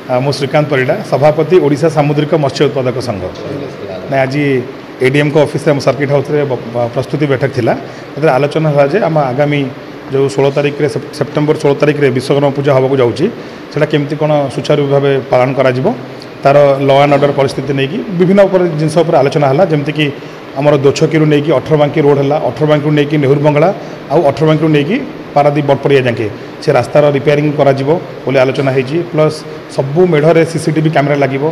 मु श्रीकांत परिडा सभापति ओडिशा सामुद्रिक मत्स्य उत्पादक संघ ना आज एडीएम को ऑफिस सर्किट हाउस प्रस्तुति बैठक थिला आलोचना है जे आम आगामी जो 16 तारिख रे सेप्टेम्बर 16 तारिख रे विश्वकर्मा पूजा होगा जाऊँगी से केमती कौन सुचारू भाव पालन करा तार लॉ एंड ऑर्डर परिस्थिति नहीं कि विभिन्न जिनस आलोचना है जमती आमर दोछकी नहीं कि 18 बांकी रोड है 18 बांकी नहीं कि नेहरू बंगला आउ 18 बांकी नहीं कि पारादीप बटपड़िया जाके से रास्तार रिपेयरिंग करा आलोचना होती प्लस सबू मेढ़ सीसीटीवी कैमेरा लगे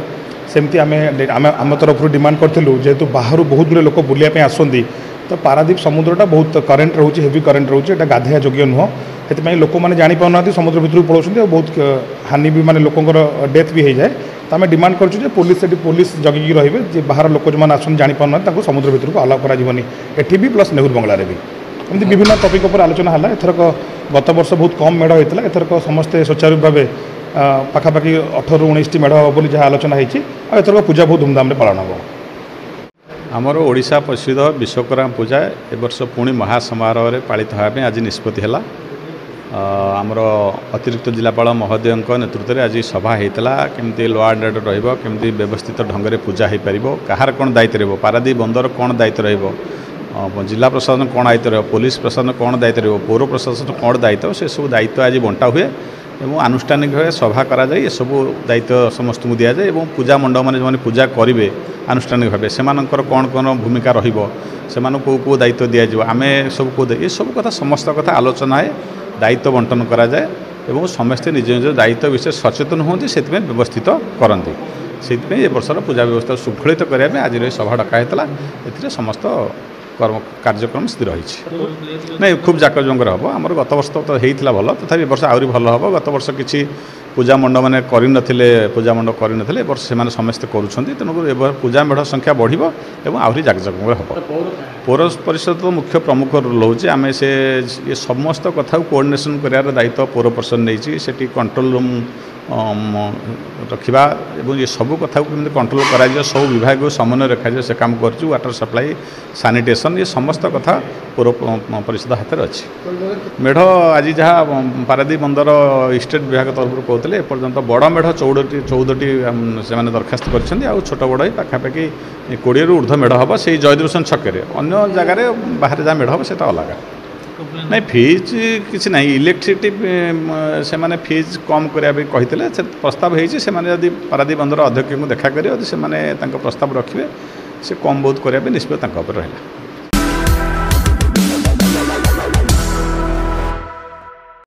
सेमती आम तरफ डिमांड करूँ जेहेतु बाहर बहुत गुड़े लोक बुलायापी आसती तो पारादीप समुद्रटा बहुत करेन्ट रोचे हेवी करेन्ट रोचे गाधेया योग्य नुह से लोक मैंने जापाना समुद्र भितर पलाऊँ बहुत हानि भी माने लोकंर डेथ भी हो जाए तो आम डिमांड करूँ पुलिस से पुलिस जगिकी रे बाहर लोक जो आसन जापाना समुद्र भितर को अलाउ कर भी प्लस नेहरू बंगलार भी एमती विभिन्न टपिक पर आलोचना है एथरक गत वर्ष बहुत कम मेढ़ होता है एथरक समस्ते सुचारू भाव पाखापाखि 18-19 मेढ़ हम बोली जहाँ आलोचना होती एथरक पूजा बहुत धूमधाम पालन हम आमर ओडिशा प्रसिद्ध विश्वकर्मा पूजा ए वर्ष पुणी महासमारोह में पालित होगापी आज निष्पत्ति है आमर अतिरिक्त जिलापाल महोदय नेतृत्व में आज सभा होता केमती लॉ एंड ऑर्डर रमती व्यवस्थित ढंग से पूजा हो पार कहार कौन दायित्व रही पारादीप बंदर कौन दायित्व रही जिला प्रशासन कौन दायित्व रही पुलिस प्रशासन कौन दायित्व रही पौर प्रशासन कौन दायित्व से सब दायित्व आज बंटा हुए एवं आनुष्ठानिक भाव सभा करा जाए सब दायित्व समस्त को दि जाए और पूजा मंडप मैंने जो पूजा करेंगे आनुष्ठानिक भाव से कौन कौन भूमिका रही दायित्व दि जाए आम सब ये सब कथा समस्त कथा आलोचना है दायित्व बंटन करा जाए एवं समस्ते निज निज दायित्व विषय सचेतन होती से व्यवस्थित करती से ये वर्षर पूजा व्यवस्था सुफलित करने आज सभा डका ए समस्त कर्म कार्यक्रम स्थिर रही नहीं खूब जाकजमक हम आम गत वर्ष तो होता भल तथा वर्ष आहरी भल हम गत वर्ष किसी पूजा मंडप मैंने करनथिले पूजा मंडप करनथिले वर्ष से समस्ते करुँच तेणुक पूजा मेढ़ संख्या बढ़ और आहरी जाकजमक हम पौर परिषद तो मुख्य प्रमुख रोल होचे आम से ये समस्त कथा कोऑर्डिनेशन करार दायित्व पौर परिषद नहीं से कंट्रोल रूम रखा ये सब कथा को कंट्रोल करा सब विभाग को समन्वय रखा से काम कर वाटर सप्लाई सानिटेशन ये समस्त कथा पौर परिषद हाथ में अच्छी मेढ़ आज जहाँ पारादीप बंदर स्टेट विभाग तरफ कहते एपर्तंत बड़ मेढ़ 14टी से दरखास्त कर छोट बड़ पाखापाखि 20 रू ऊर्ध्व मेढ़ हम से जयदर्शन छके अन्य जगार बाहर जहाँ मेढ़ हम से अलग नहीं फीज किसी ना इलेक्ट्रिसिटी से माने फीज कम करने कहते प्रस्ताव होती पारादीप बंदर अध्यक्ष को देखा कर प्रस्ताव रखिए से कम बहुत करने निष्पत्ति रहा।